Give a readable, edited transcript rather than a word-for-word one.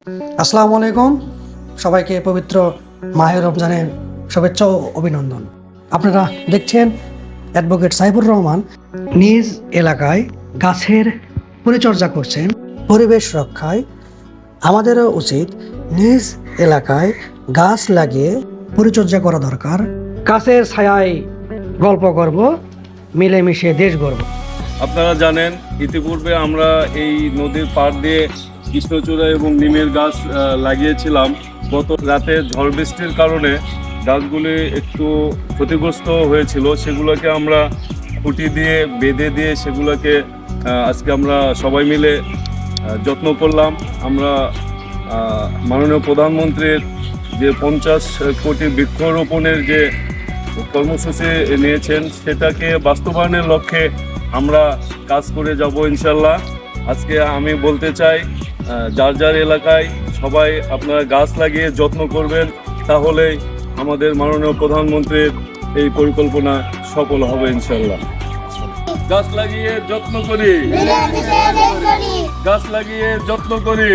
আসসালামু আলাইকুম, সবাইকে পবিত্র মাহে রমজানের শুভেচ্ছা ও অভিনন্দন। আপনারা দেখছেন অ্যাডভোকেট সাইফুর রহমান নিজ এলাকায় গাছের পরিচর্যা করছেন। পরিবেশ রক্ষায় আমাদেরও উচিত নিজ এলাকায় গাছ লাগিয়ে পরিচর্যা করা দরকার। গাছের ছায়ায় গল্প করব, মিলেমিশে দেশ গড়ব। আপনারা জানেন ইতিপূর্বে আমরা এই নদীর পাড় দিয়ে কৃষ্ণচূড়া এবং নিমের গাছ লাগিয়েছিলাম। গত রাতে ঝড় বৃষ্টির কারণে গাছগুলি একটু ক্ষতিগ্রস্ত হয়েছিল, সেগুলোকে আমরা খুঁটি দিয়ে বেঁধে দিয়ে সেগুলোকে আজকে আমরা সবাই মিলে যত্ন করলাম। আমরা মাননীয় প্রধানমন্ত্রীর যে 50 কোটি বৃক্ষরোপণের যে কর্মসূচি নিয়েছেন সেটাকে বাস্তবায়নের লক্ষ্যে আমরা কাজ করে যাব ইনশাল্লাহ। আজকে আমি বলতে চাই, যার যার এলাকায় সবাই আপনারা গাছ লাগিয়ে যত্ন করবেন, তাহলেই আমাদের মাননীয় প্রধানমন্ত্রীর এই পরিকল্পনা সফল হবে ইনশাল্লাহ। গাছ লাগিয়ে যত্ন করি, গাছ লাগিয়ে যত্ন করি।